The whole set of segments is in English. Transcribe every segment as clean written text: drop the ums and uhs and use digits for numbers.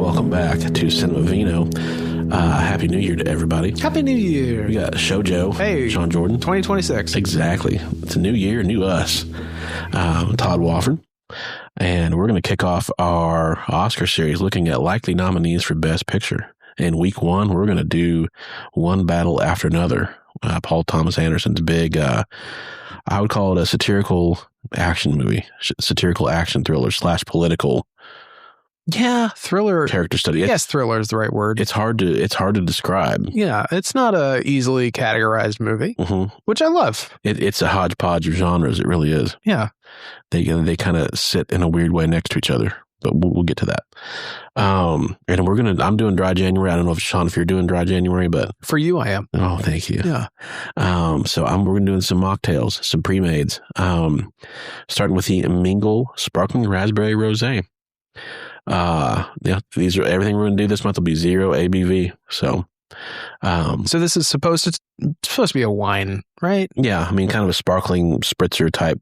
welcome back to Cinema Vino. Happy New Year to everybody. Happy New Year. We got Shoujo. Hey. Sean Jordan. 2026. Exactly. It's a new year, new us. Todd Wofford. And we're going to kick off our Oscar series looking at likely nominees for Best Picture. In week one, we're going to do one battle after another. Paul Thomas Anderson's big, I would call it a satirical action movie, satirical action thriller / political. Yeah, thriller. Character study. Yes, thriller is the right word. It's hard to describe. Yeah, it's not a easily categorized movie, which I love. It's a hodgepodge of genres. It really is. Yeah. They kind of sit in a weird way next to each other, but we'll get to that. And I'm doing dry January. I don't know if Sean, if you're doing dry January, but for you, I am. Oh, thank you. Yeah. So we're going to do some mocktails, some pre-mades, starting with the Mingle Sparkling Raspberry Rosé. These are everything we're going to do this month will be 0 ABV. So this is supposed to be a wine, right? Yeah. I mean, kind of a sparkling spritzer type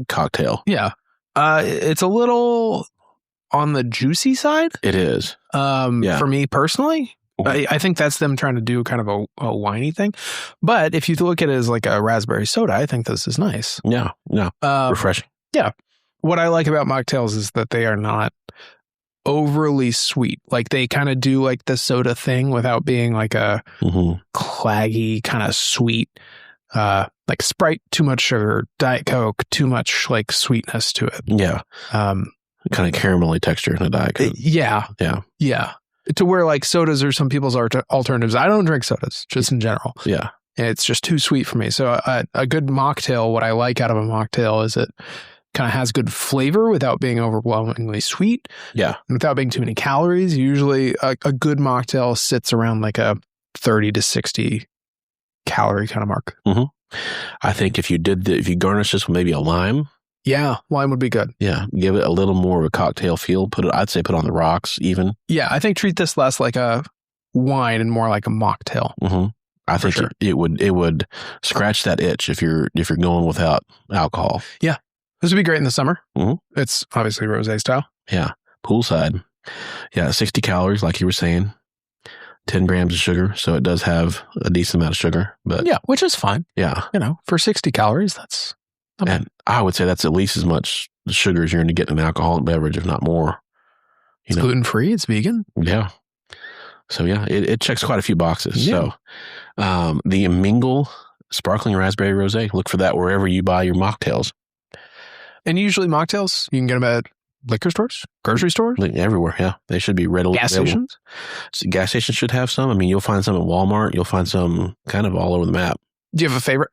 cocktail. Yeah. It's a little on the juicy side. It is. For me personally, I think that's them trying to do kind of a winey thing. But if you look at it as like a raspberry soda, I think this is nice. Yeah. Refreshing. Yeah. What I like about mocktails is that they are not overly sweet. Like they kind of do like the soda thing without being like a claggy kind of sweet, like Sprite, too much sugar, Diet Coke, too much like sweetness to it. Yeah. Kind of caramelly texture in a Diet Coke. Yeah. To where like sodas are some people's alternatives. I don't drink sodas just in general. Yeah. It's just too sweet for me. So a good mocktail, what I like out of a mocktail is it kind of has good flavor without being overwhelmingly sweet. Yeah. And without being too many calories. Usually a good mocktail sits around like a 30 to 60 calorie kind of mark. I think if you garnish this with maybe a lime. Yeah. Lime would be good. Yeah. Give it a little more of a cocktail feel. I'd say put on the rocks even. Yeah. I think treat this less like a wine and more like a mocktail. I think it would scratch that itch if you're going without alcohol. Yeah. This would be great in the summer. It's obviously rosé style. Yeah. Poolside. Yeah. 60 calories, like you were saying. 10 grams of sugar. So it does have a decent amount of sugar. But yeah, which is fine. Yeah. For 60 calories, that's not bad. And I would say that's at least as much sugar as you're going to get in an alcoholic beverage, if not more. It's gluten-free. It's vegan. Yeah. So yeah, it checks quite a few boxes. Yeah. So the Mingle Sparkling Raspberry Rosé, look for that wherever you buy your mocktails. And usually mocktails, you can get them at liquor stores, grocery stores. Everywhere, yeah. They should be readily available. Gas stations? So gas stations should have some. I mean, you'll find some at Walmart. You'll find some kind of all over the map. Do you have a favorite?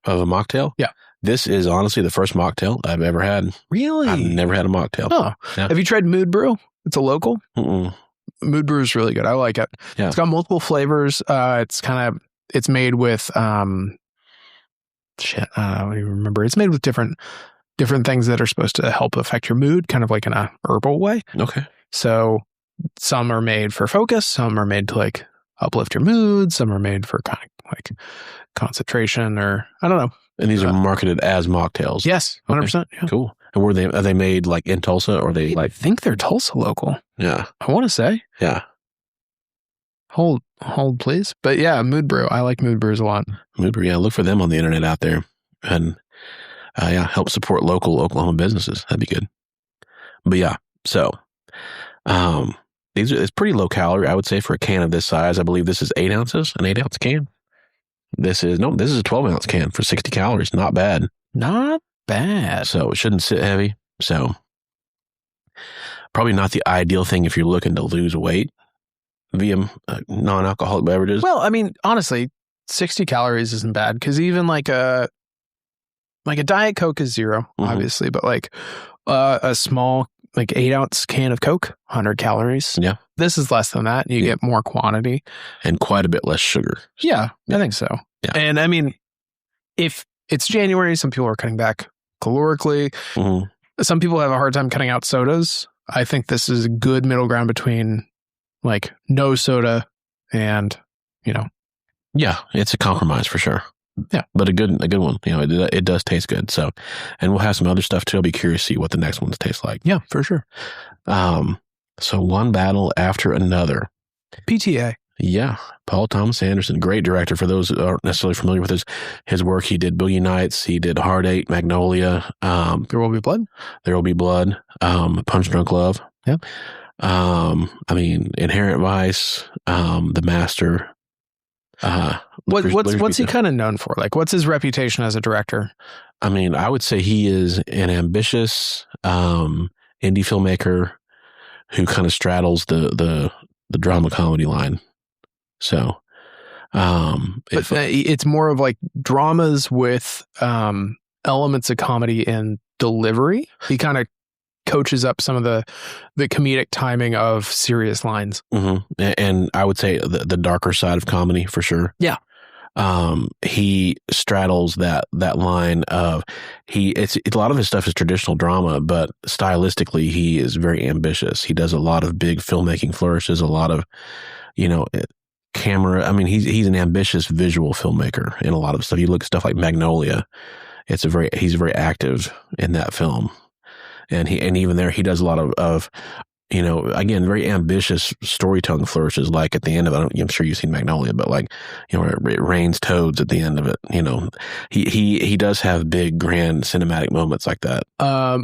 Of a mocktail? Yeah. This is honestly the first mocktail I've ever had. Really? I've never had a mocktail. Oh. Yeah. Have you tried Mood Brew? It's a local. Mood Brew is really good. I like it. Yeah. It's got multiple flavors. It's made with, I don't even remember. It's made with different things that are supposed to help affect your mood, kind of like in a herbal way. Okay. So some are made for focus. Some are made to like uplift your mood. Some are made for kind of like concentration or I don't know. And these are marketed as mocktails. Yes. 100%. Okay. Yeah. Cool. And are they made like in Tulsa or they like? I think they're Tulsa local. Yeah. I want to say. Yeah. Hold please. But yeah, Mood Brew. I like Mood Brews a lot. Mood Brew. Yeah. Look for them on the internet out there and help support local Oklahoma businesses. That'd be good. But yeah. So, it's pretty low calorie, I would say, for a can of this size. I believe this is 8 ounces, an 8 ounce can. This is a 12 ounce can for 60 calories. Not bad. Not bad. So it shouldn't sit heavy. So probably not the ideal thing if you're looking to lose weight via non-alcoholic beverages. Well, I mean, honestly, 60 calories isn't bad because even like a Diet Coke is 0, obviously, but like a small like 8 ounce can of Coke, 100 calories. Yeah. This is less than that. You get more quantity. And quite a bit less sugar. Yeah, I think so. Yeah. And I mean, if it's January, some people are cutting back calorically. Some people have a hard time cutting out sodas. I think this is a good middle ground between like no soda and, Yeah, it's a compromise for sure. Yeah. But a good one. It does taste good. So, and we'll have some other stuff too. I'll be curious to see what the next ones taste like. Yeah, for sure. So one battle after another. PTA. Yeah. Paul Thomas Anderson, great director. For those who aren't necessarily familiar with his work, he did Boogie Nights, he did Hard Eight, Magnolia. There Will Be Blood. There Will Be Blood. Punch Drunk Love. Yeah. Inherent Vice, The Master. What's he kind of known for? Like, what's his reputation as a director? I mean, I would say he is an ambitious indie filmmaker who kind of straddles the drama comedy line. So, it's more of like dramas with elements of comedy and delivery. He kind of coaches up some of the comedic timing of serious lines. Mm-hmm. And I would say the darker side of comedy for sure. Yeah. He straddles that line of a lot of his stuff is traditional drama, but stylistically he is very ambitious. He does a lot of big filmmaking flourishes, a lot of, camera. I mean, he's an ambitious visual filmmaker in a lot of stuff. You look at stuff like Magnolia. He's very active in that film. And even there, he does a lot of again, very ambitious storytelling flourishes. Like at the end of it, I'm sure you've seen Magnolia, but where it rains toads at the end of it. He does have big, grand cinematic moments like that.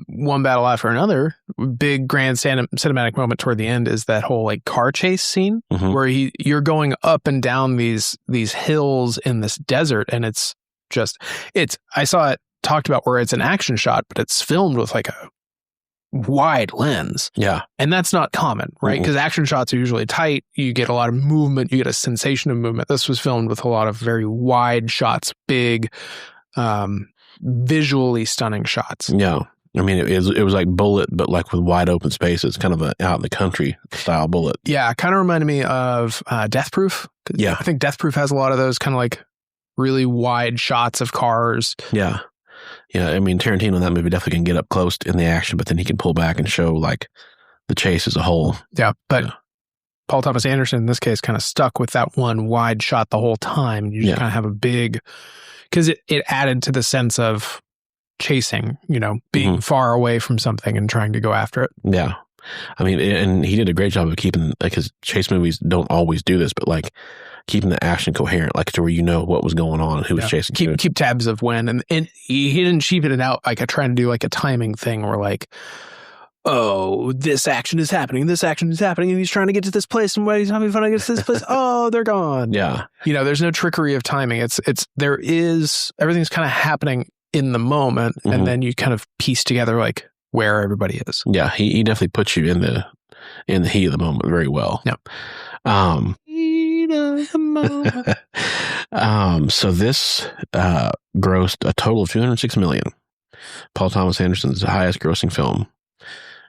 One battle after another, big, grand cinematic moment toward the end is that whole like car chase scene where you're going up and down these hills in this desert, and I saw it talked about where it's an action shot, but it's filmed with like a wide lens. Yeah. And that's not common, right? Because action shots are usually tight. You get a lot of movement. You get a sensation of movement. This was filmed with a lot of very wide shots, big, visually stunning shots. Yeah. I mean, it was like Bullet, but like with wide open spaces, kind of a out in the country style Bullet. Yeah. Kind of reminded me of Death Proof. Yeah. I think Death Proof has a lot of those kind of like really wide shots of cars. Yeah. Yeah, I mean, Tarantino in that movie definitely can get up close in the action, but then he can pull back and show like the chase as a whole. Yeah, but Paul Thomas Anderson in this case kind of stuck with that one wide shot the whole time. You just kind of have a big, because it added to the sense of chasing, being far away from something and trying to go after it. Yeah. I mean, and he did a great job of keeping, like, his chase movies don't always do this, but like keeping the action coherent, like to where what was going on and who was chasing. Keep tabs of when, and he didn't cheapen it out like trying to do like a timing thing where like, oh, this action is happening, and he's trying to get to this place, and when he's having fun to get to this place, oh, they're gone. Yeah. There's no trickery of timing. Everything's kind of happening in the moment, and then you kind of piece together like where everybody is. Yeah, he definitely puts you in the heat of the moment very well. Yeah. So this grossed a total of $206 million. Paul Thomas Anderson's highest grossing film.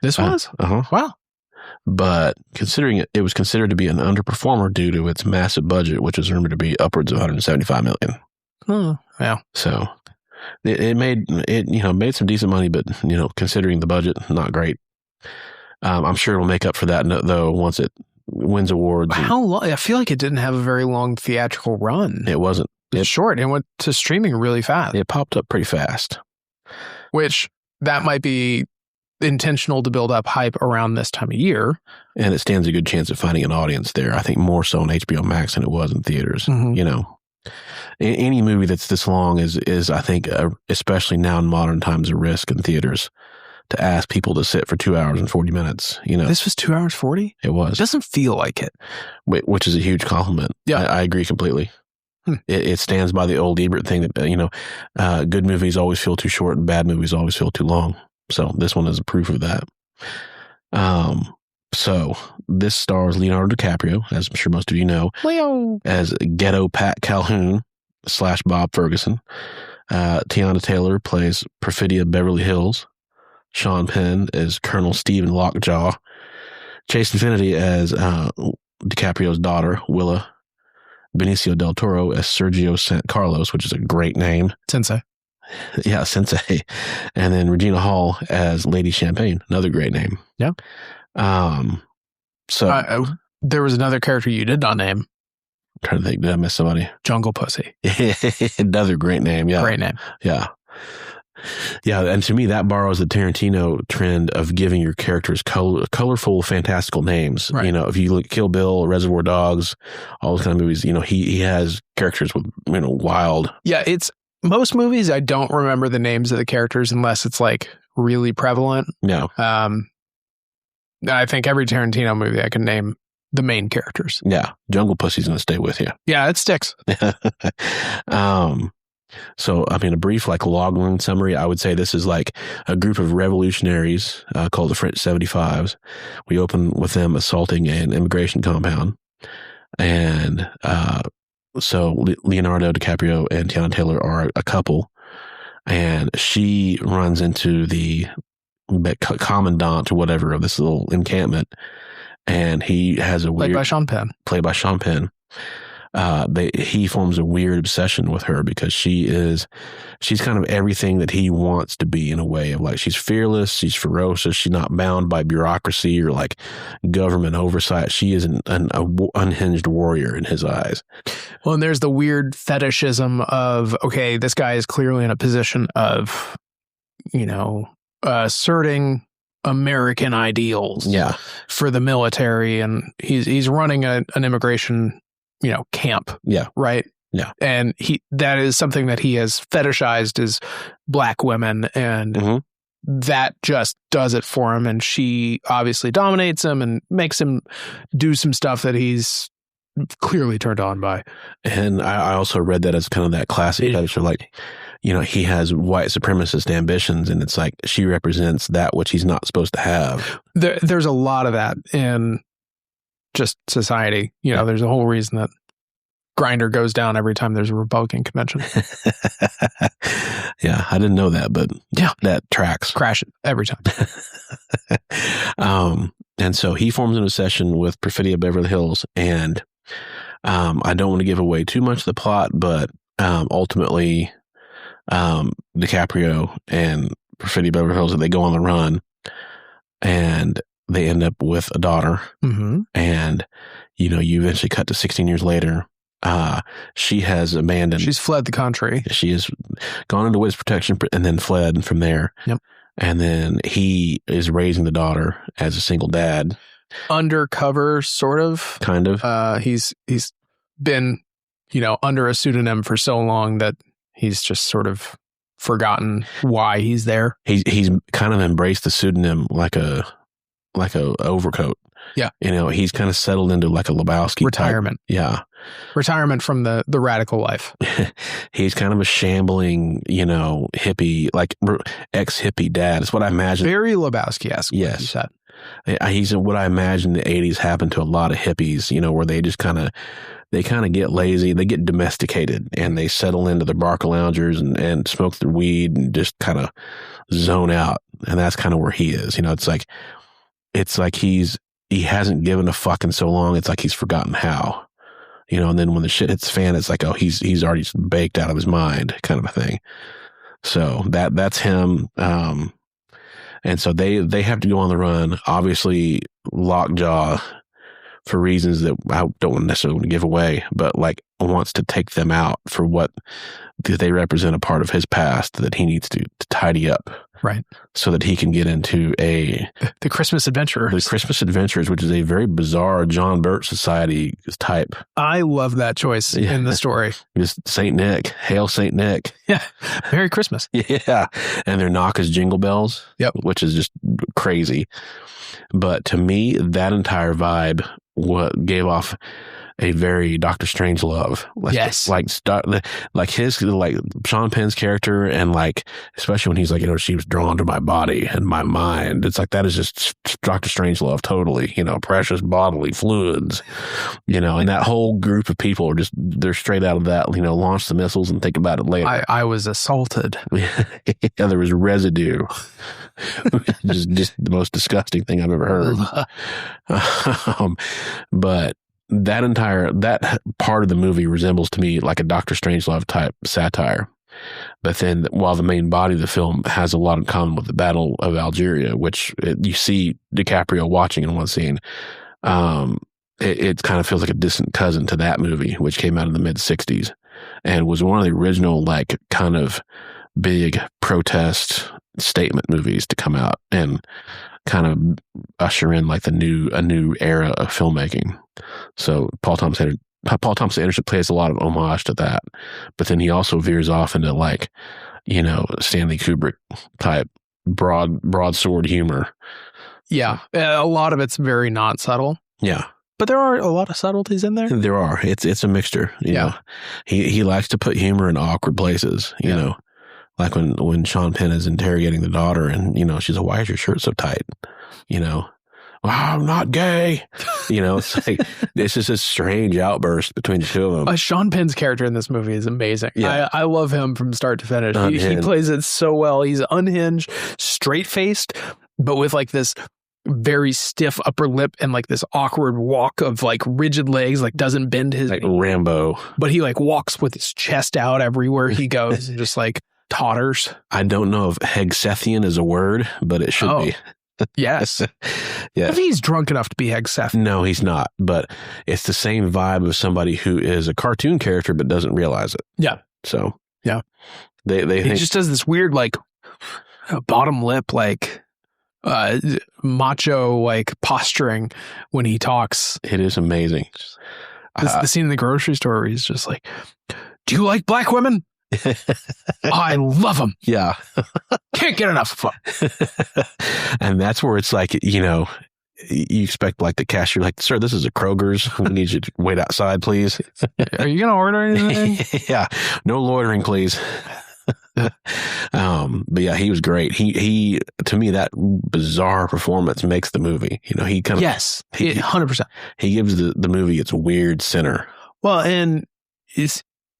This was? Wow. But considering it was considered to be an underperformer due to its massive budget, which is rumored to be upwards of $175 million. Oh, yeah. So it made some decent money, but considering the budget, not great. I'm sure it'll make up for that though once it wins awards. How long? I feel like it didn't have a very long theatrical run. It wasn't. It's short. It went to streaming really fast. It popped up pretty fast. Which that might be intentional to build up hype around this time of year. And it stands a good chance of finding an audience there. I think more so on HBO Max than it was in theaters. Any movie that's this long is I think, especially now in modern times, a risk in theaters to ask people to sit for 2 hours and 40 minutes. This was 2 hours 40? It was. It doesn't feel like it. Which is a huge compliment. Yeah. I agree completely. It stands by the old Ebert thing that, good movies always feel too short and bad movies always feel too long. So this one is a proof of that. So this stars Leonardo DiCaprio, as I'm sure most of you know, Leo, as Ghetto Pat Calhoun / Bob Ferguson. Tiana Taylor plays Perfidia Beverly Hills. Sean Penn as Colonel Stephen Lockjaw. Chase Infinity as DiCaprio's daughter, Willa. Benicio del Toro as Sergio San Carlos, which is a great name. Sensei. Yeah, Sensei. And then Regina Hall as Lady Champagne, another great name. Yeah. So there was another character you did not name. I'm trying to think, did I miss somebody? Jungle Pussy. Another great name, yeah. Great name. Yeah. Yeah, and to me, that borrows the Tarantino trend of giving your characters colorful, fantastical names. Right. You know, if you look at Kill Bill, Reservoir Dogs, all those kind of movies, you know, he has characters with, you know, wild. Yeah, it's most movies I don't remember the names of the characters unless it's like really prevalent. No. I think every Tarantino movie I can name the main characters. Yeah, Jungle Pussy's going to stay with you. Yeah, it sticks. So, I mean, a brief like logline summary, I would say this is like a group of revolutionaries called the French 75s. We open with them assaulting an immigration compound. And so Leonardo DiCaprio and Tiana Taylor are a couple. And she runs into the commandant or whatever of this little encampment. And he has a Played by Sean Penn. He forms a weird obsession with her because she's kind of everything that he wants to be, in a way of like, she's fearless, she's ferocious, she's not bound by bureaucracy or like government oversight. She is an unhinged warrior in his eyes. Well, and there's the weird fetishism of, okay, this guy is clearly in a position of, you know, asserting American ideals for the military, and he's running an immigration, you know, camp. Yeah. Right. Yeah. And that is something that he has fetishized as black women, and that just does it for him. And she obviously dominates him and makes him do some stuff that he's clearly turned on by. And I also read that as kind of that classic fetish of like, you know, he has white supremacist ambitions, and it's like she represents that which he's not supposed to have. There's a lot of that in just society. You know, there's a whole reason that Grindr goes down every time there's a Republican convention. Yeah, I didn't know that, but yeah, that tracks. Crash it every time. And so he forms an obsession with Perfidia Beverly Hills, and I don't want to give away too much of the plot, but ultimately DiCaprio and Perfidia Beverly Hills, they go on the run, and they end up with a daughter. And, you know, you eventually cut to 16 years later. She has abandoned. She's fled the country. She has gone into witness protection and then fled from there. Yep. And then he is raising the daughter as a single dad. Undercover, sort of. Kind of. He's been, you know, under a pseudonym for so long that he's just sort of forgotten why he's there. He's kind of embraced the pseudonym like a overcoat. Yeah. You know, he's kind of settled into like a Lebowski retirement. Type. Yeah. Retirement from the radical life. He's kind of a shambling, you know, hippie, like ex-hippie dad. It's what I imagine. Very Lebowski-esque. Yes. You said. He's what I imagine the 80s happened to a lot of hippies, you know, where they just kind of get lazy, they get domesticated, and they settle into their Barca loungers and smoke their weed and just kind of zone out. And that's kind of where he is. You know, it's like he hasn't given a fuck in so long. It's like he's forgotten how, you know, and then when the shit hits the fan, it's like, oh, he's already baked out of his mind kind of a thing. So that's him. And so they have to go on the run, obviously lockjaw, for reasons that I don't necessarily want to give away, but like wants to take them out for what they represent, a part of his past that he needs to tidy up. Right. So that he can get into the Christmas Adventurers. The Christmas Adventurers, which is a very bizarre John Birch Society type. I love that choice in the story. Just Saint Nick. Hail Saint Nick. Yeah. Merry Christmas. Yeah. And their knock is jingle bells. Yep. Which is just crazy. But to me, that entire vibe gave off a very Doctor Strangelove. Yes. Like Sean Penn's character, and like, especially when he's like, you know, she was drawn to my body and my mind. It's like, that is just Doctor Strangelove totally, you know, precious bodily fluids, you know, and that whole group of people they're straight out of that, you know, launch the missiles and think about it later. I was assaulted. Yeah, there was residue. just the most disgusting thing I've ever heard. But that part of the movie resembles to me like a Doctor Strangelove type satire. But then while the main body of the film has a lot in common with the Battle of Algeria, which you see DiCaprio watching in one scene, it kind of feels like a distant cousin to that movie, which came out in the mid-'60s and was one of the original like kind of big protest statement movies to come out and kind of usher in like a new era of filmmaking. So Paul Thomas Anderson plays a lot of homage to that, but then he also veers off into like, Stanley Kubrick type broadsword humor. Yeah, a lot of it's very not subtle. Yeah. But there are a lot of subtleties in there. There are. It's a mixture. You know. He likes to put humor in awkward places. You know, like when Sean Penn is interrogating the daughter, and she's like, "Why is your shirt so tight?" Well, I'm not gay. It's like it's just a strange outburst between the two of them. Sean Penn's character in this movie is amazing. Yeah. I love him from start to finish. He plays it so well. He's unhinged, straight faced, but with like this very stiff upper lip and like this awkward walk of like rigid legs, like doesn't bend his like Rambo. But he like walks with his chest out everywhere he goes and just like totters. I don't know if Hegsethnian is a word, but it should be. Yes. Yeah. If he's drunk enough to be Hegsethnian. No, he's not. But it's the same vibe of somebody who is a cartoon character but doesn't realize it. Yeah. So yeah, he just does this weird like bottom lip like macho like posturing when he talks. It is amazing. The scene in the grocery store where he's just like, "Do you like black women?" I love them. Yeah. Can't get enough of them. And that's where it's like, you expect like the cashier, like, "Sir, this is a Kroger's. We need you to wait outside, please." Are you going to order anything? Yeah. No loitering, please. But yeah, he was great. He to me, that bizarre performance makes the movie. He kind of 100%. He gives the movie its weird center. Well, and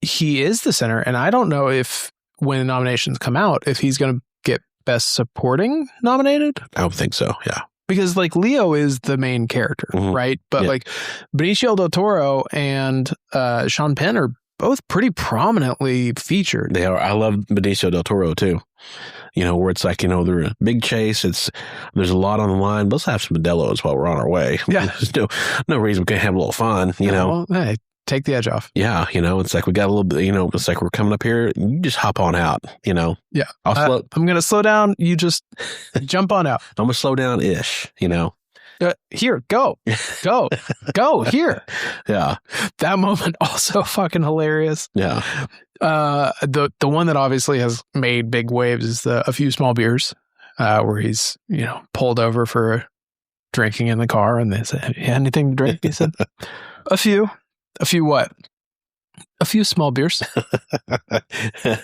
he is the center, and I don't know if when the nominations come out, if he's going to get Best Supporting nominated. I don't think so. Yeah, because like Leo is the main character, right? But like Benicio del Toro and Sean Penn are both pretty prominently featured. They are. I love Benicio del Toro too. Where it's like, they're a big chase. There's a lot on the line. Let's have some Modelo's while we're on our way. Yeah. There's no reason we can't have a little fun, Well, hey, take the edge off. Yeah. It's like we got a little bit, it's like we're coming up here. You just hop on out, Yeah. I'm going to slow down. You just jump on out. I'm going to slow down-ish, Here, go here. Yeah. That moment also fucking hilarious. Yeah. The one that obviously has made big waves is A Few Small Beers, where he's, pulled over for drinking in the car and they said, "Yeah, anything to drink?" He said, A few what? A few small beers.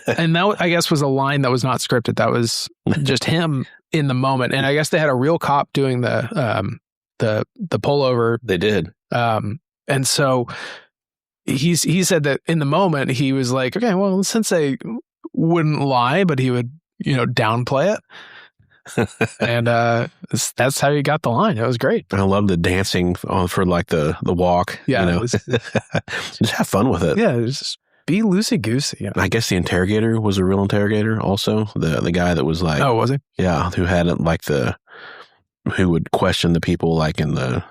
And that, I guess, was a line that was not scripted. That was just him in the moment. And I guess they had a real cop doing the pullover. They did. And so he said that in the moment he was like, okay, well, since they wouldn't lie, but he would, downplay it. And that's how he got the line. It was great. I love the dancing for like the walk. Yeah. Just have fun with it. Yeah. Just be loosey goosey. I guess the interrogator was a real interrogator also. The guy that was like, oh, was he? Yeah. Who had like who would question the people like in the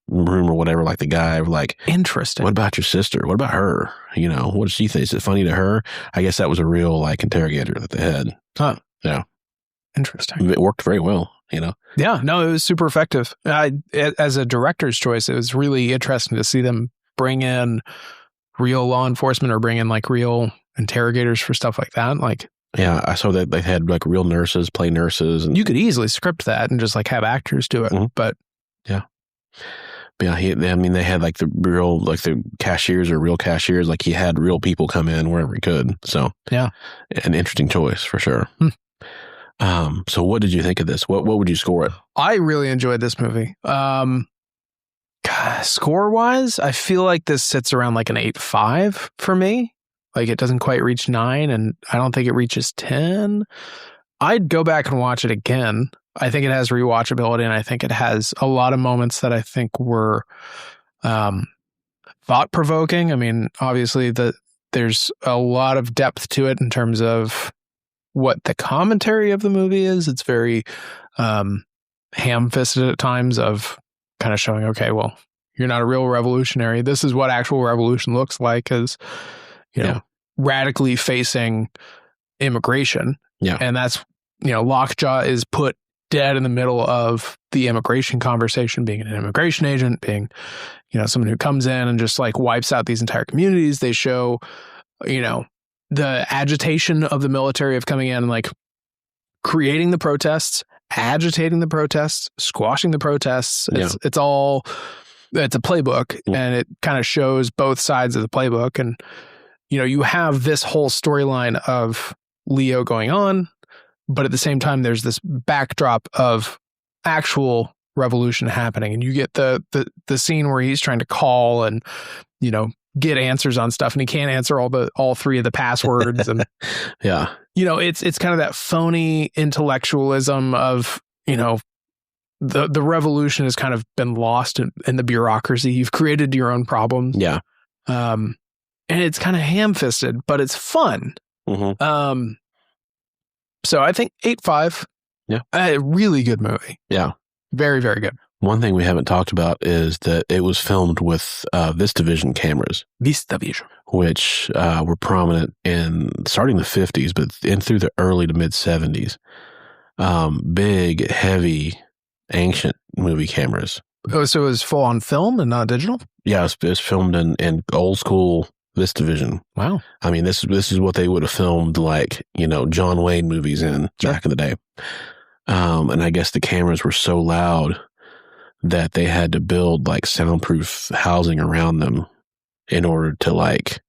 room or whatever, like the guy like, interesting. "What about your sister? What about her? What does she think? Is it funny to her?" I guess that was a real like interrogator that they had. Huh. Yeah. Interesting. It worked very well, Yeah, no, it was super effective. As a director's choice, it was really interesting to see them bring in real law enforcement or bring in like real interrogators for stuff like that. Like, yeah, I saw that they had like real nurses play nurses, and you could easily script that and just like have actors do it. But yeah. Yeah, they had like the real, like the cashiers or real cashiers. Like he had real people come in wherever he could. So yeah, an interesting choice for sure. So what did you think of this? What would you score it? I really enjoyed this movie. Score wise, I feel like this sits around like an 8.5 for me. Like it doesn't quite reach 9, and I don't think it reaches 10. I'd go back and watch it again. I think it has rewatchability, and I think it has a lot of moments that I think were thought-provoking. I mean, obviously, there's a lot of depth to it in terms of what the commentary of the movie is. It's very ham-fisted at times of kind of showing, okay, well, you're not a real revolutionary. This is what actual revolution looks like, as radically facing immigration. Yeah. And that's, Lockjaw is put dead in the middle of the immigration conversation, being an immigration agent, being, someone who comes in and just like wipes out these entire communities. They show, the agitation of the military of coming in and like creating the protests, agitating the protests, squashing the protests. It's a playbook, and it kind of shows both sides of the playbook. And, you have this whole storyline of Leo going on, but at the same time, there's this backdrop of actual revolution happening. And you get the scene where he's trying to call and, get answers on stuff, and he can't answer all three of the passwords. And yeah, it's kind of that phony intellectualism of, the revolution has kind of been lost in the bureaucracy. You've created your own problems. Yeah. And it's kind of ham-fisted, but it's fun. Mm-hmm. So I think 8.5. Yeah. A really good movie. Yeah. Very, very good. One thing we haven't talked about is that it was filmed with VistaVision cameras. VistaVision. Which were prominent in starting the 50s, but in through the early to mid 70s. Big, heavy, ancient movie cameras. Oh, so it was full on film and not digital? Yeah, it was filmed in old school VistaVision. Wow. I mean, this is what they would have filmed like, John Wayne movies in back in the day. And I guess the cameras were so loud that they had to build like soundproof housing around them in order to like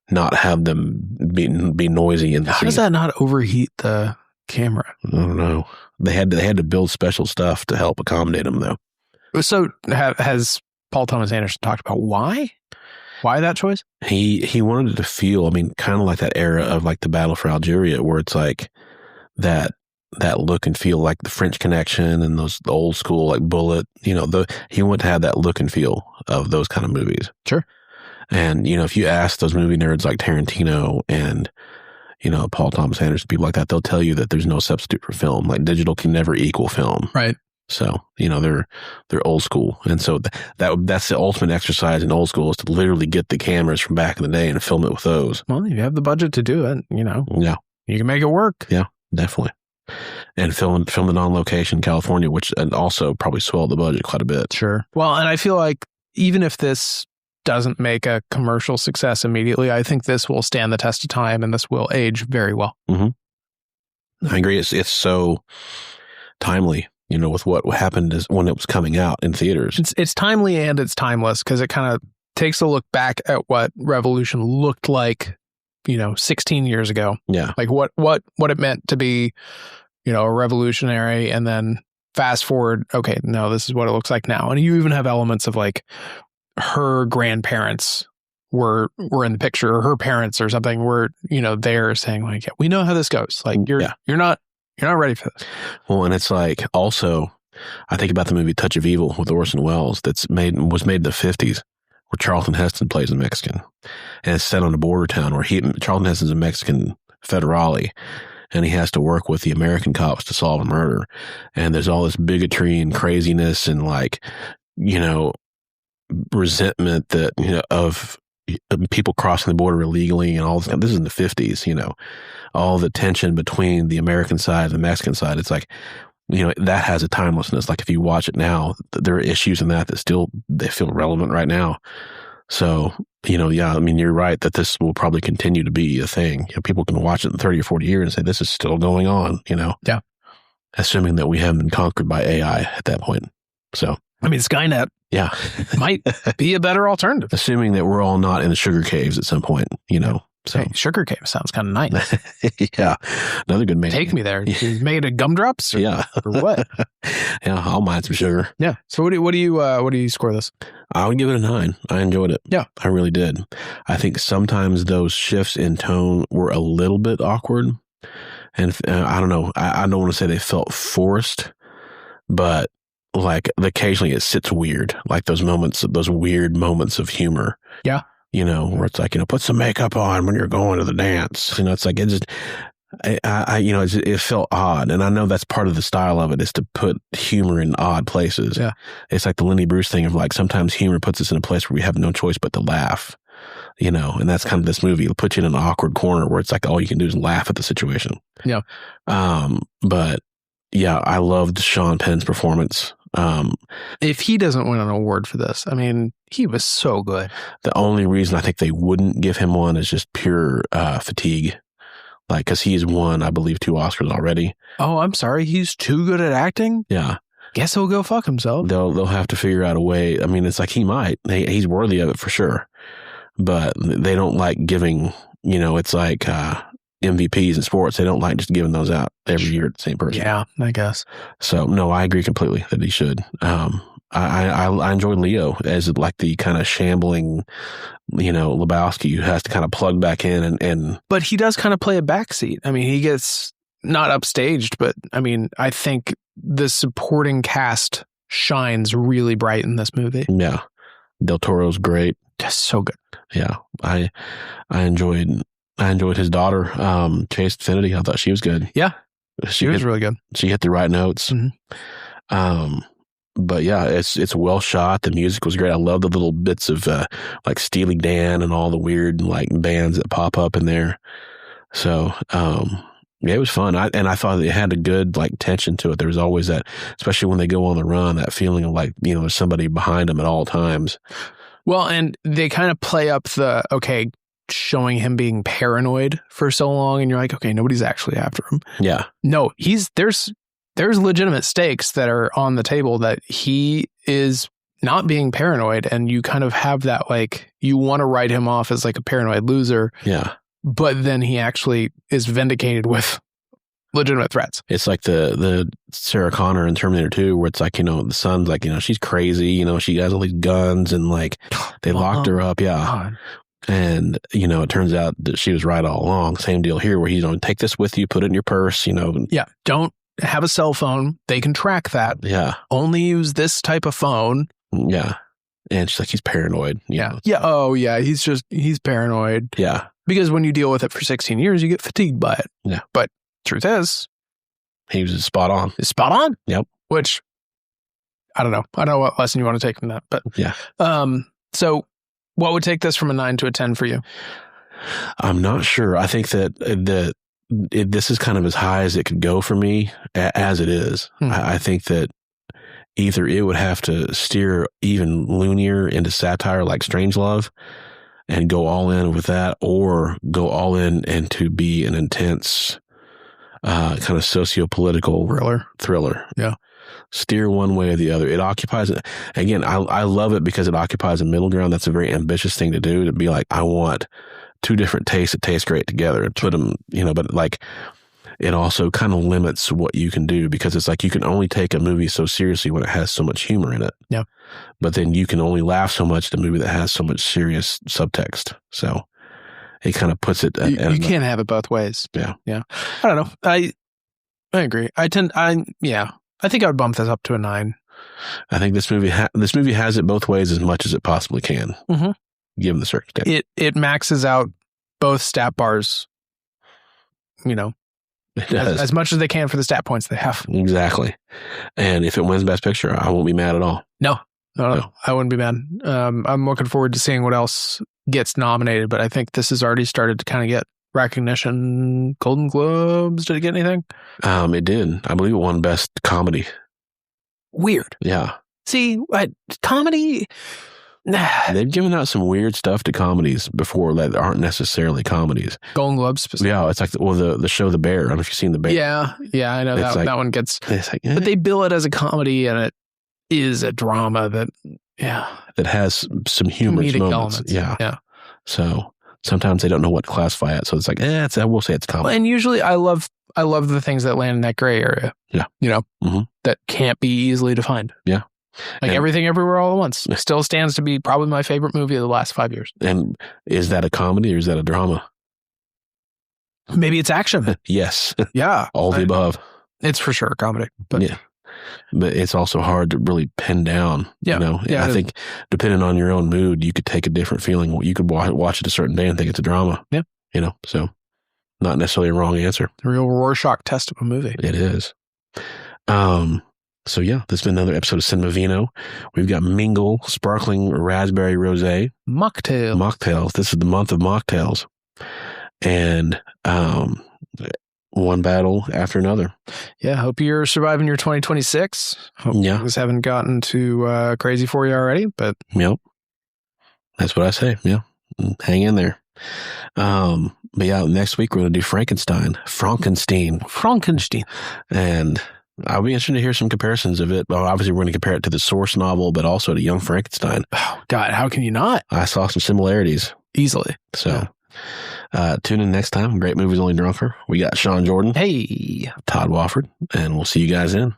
not have them be noisy. And how does that not overheat the camera? I don't know. They had to build special stuff to help accommodate them though. So has Paul Thomas Anderson talked about why that choice? He wanted it to feel, kind of like that era of like the Battle for Algeria, where it's like that look and feel, like the French Connection and those old school like Bullet. He wanted to have that look and feel of those kind of movies. Sure. And if you ask those movie nerds like Tarantino and Paul Thomas Anderson, people like that, they'll tell you that there's no substitute for film. Like digital can never equal film. Right. So, they're old school. And so that's the ultimate exercise in old school, is to literally get the cameras from back in the day and film it with those. Well, you have the budget to do it, Yeah. You can make it work. Yeah, definitely. And filmed it on location in California, which also probably swelled the budget quite a bit. Sure. Well, and I feel like even if this doesn't make a commercial success immediately, I think this will stand the test of time and this will age very well. Mm-hmm. I agree. It's so timely, with what happened is when it was coming out in theaters. It's timely and it's timeless, because it kind of takes a look back at what revolution looked like, 16 years ago. Yeah. Like what it meant to be, a revolutionary, and then fast forward. Okay, no, this is what it looks like now. And you even have elements of like her grandparents were in the picture, or her parents or something were, there saying like, yeah, we know how this goes. Like you're not ready for this. Well, and it's like, also, I think about the movie Touch of Evil with Orson Welles was made in the 50s, where Charlton Heston plays a Mexican, and it's set on a border town where Charlton Heston's a Mexican federale, and he has to work with the American cops to solve a murder. And there's all this bigotry and craziness and like, resentment that, of people crossing the border illegally and all this. This is in the 50s, all the tension between the American side and the Mexican side. It's like, that has a timelessness. Like if you watch it now, there are issues in that still, they feel relevant right now. So, yeah, you're right that this will probably continue to be a thing. People can watch it in 30 or 40 years and say, this is still going on, Yeah. Assuming that we haven't been conquered by AI at that point. So, Skynet. Yeah. Might be a better alternative. Assuming that we're all not in the sugar caves at some point, So hey, sugar cave sounds kind of nice. Yeah. Another good made. Take me there. You made of gumdrops? Yeah. Or what? Yeah, I'll mind some sugar. Yeah. So what do you score this? I would give it a 9. I enjoyed it. Yeah. I really did. I think sometimes those shifts in tone were a little bit awkward. And I don't know. I don't want to say they felt forced, but like occasionally it sits weird. Like those weird moments of humor. Yeah. Where it's like, put some makeup on when you're going to the dance. It's like, it felt odd. And I know that's part of the style of it, is to put humor in odd places. Yeah. It's like the Lenny Bruce thing of like, sometimes humor puts us in a place where we have no choice but to laugh. and that's kind of this movie. It'll put you in an awkward corner where it's like all you can do is laugh at the situation. Yeah. But yeah, I loved Sean Penn's performance. If he doesn't win an award for this, I mean, he was so good. The only reason I think they wouldn't give him one is just pure fatigue. Like, because he's won, I believe, 2 Oscars already. Oh, I'm sorry. He's too good at acting? Yeah. Guess he'll go fuck himself. They'll have to figure out a way. I mean, it's like he might. He's worthy of it for sure. But they don't like giving, it's like MVPs in sports. They don't like just giving those out every year to the same person. Yeah, I guess. So, no, I agree completely that he should. I enjoy Leo as like the kind of shambling, Lebowski who has to kind of plug back in and. But he does kind of play a backseat. I mean, he gets not upstaged, but I mean, I think the supporting cast shines really bright in this movie. Yeah. Del Toro's great. Just so good. Yeah. I enjoyed his daughter, Chase Infinity. I thought she was good. Yeah. She was really good. She hit the right notes. Mm-hmm. But yeah, it's well shot. The music was great. I love the little bits of like Steely Dan and all the weird like bands that pop up in there. So yeah, it was fun. I thought it had a good like tension to it. There was always that, especially when they go on the run, that feeling of like there's somebody behind them at all times. Well, and they kind of play up showing him being paranoid for so long, and you're like, okay, nobody's actually after him. Yeah. No, there's legitimate stakes that are on the table that he is not being paranoid, and you kind of have that like you want to write him off as like a paranoid loser. Yeah. But then he actually is vindicated with legitimate threats. It's like the Sarah Connor in Terminator 2 where it's like, the son's like, she's crazy, she has all these guns and like they locked her up. Yeah. God. And, it turns out that she was right all along. Same deal here where he's take this with you, put it in your purse, Yeah. Don't have a cell phone. They can track that. Yeah. Only use this type of phone. Yeah. And she's like, he's paranoid. Yeah. Yeah. Oh, yeah. He's paranoid. Yeah. Because when you deal with it for 16 years, you get fatigued by it. Yeah. But truth is, he was spot on. Spot on. Yep. Which, I don't know. I don't know what lesson you want to take from that. But yeah. So what would take this from a 9 to a 10 for you? I'm not sure. I think that this is kind of as high as it could go for me as it is. I think that either it would have to steer even loonier into satire like Strangelove and go all in with that, or go all in and to be an intense kind of socio-political thriller. Yeah. Steer one way or the other. It occupies, again, I love it because it occupies a middle ground. That's a very ambitious thing to do, to be like, I want 2 different tastes that taste great together and put them, but like it also kind of limits what you can do, because it's like you can only take a movie so seriously when it has so much humor in it. Yeah. But then you can only laugh so much at a movie that has so much serious subtext. So it kind of puts it. You can't have it both ways. Yeah. Yeah. I don't know. I agree. I think I would bump this up to a 9. I think this movie has it both ways as much as it possibly can, given the circumstance. It maxes out both stat bars, as much as they can for the stat points they have. Exactly. And if it wins Best Picture, I won't be mad at all. No, I wouldn't be mad. I'm looking forward to seeing what else gets nominated, but I think this has already started to kind of get recognition. Golden Globes, did it get anything? It did. I believe it won Best Comedy. Weird. Yeah. See, comedy... They've given out some weird stuff to comedies before that aren't necessarily comedies. Golden Globes specifically. Yeah, it's like the show The Bear. I don't know if you've seen The Bear. Yeah, I know that one gets. It's like, but they bill it as a comedy, and it is a drama that has some humorous moments. Elements. Yeah. So sometimes they don't know what to classify it, so it's like, we'll say it's comedy. Well, and usually, I love the things that land in that gray area. Yeah, that can't be easily defined. Yeah. Like Everything Everywhere All at Once still stands to be probably my favorite movie of the last 5 years. And is that a comedy or is that a drama? Maybe it's action. Yes. Yeah. All the above. It's for sure a comedy. But yeah. But it's also hard to really pin down. Yeah. I think depending on your own mood, you could take a different feeling. You could watch it a certain day and think it's a drama. Yeah. So not necessarily a wrong answer. The real Rorschach test of a movie. It is. So yeah, this has been another episode of Cinema Vino. We've got Mingle, Sparkling Raspberry Rosé. Mocktails. This is the month of mocktails. And one battle after another. Yeah, hope you're surviving your 2026. Hope things haven't gotten too crazy for you already, but... Yep. That's what I say. Yeah. Hang in there. But yeah, next week we're going to do Frankenstein. And I'll be interested to hear some comparisons of it. Well, obviously, we're going to compare it to the source novel, but also to Young Frankenstein. Oh, God, how can you not? I saw some similarities. Easily. So, tune in next time. Great Movies Only Drunker. We got Sean Jordan. Hey. Todd Wofford. And we'll see you guys in.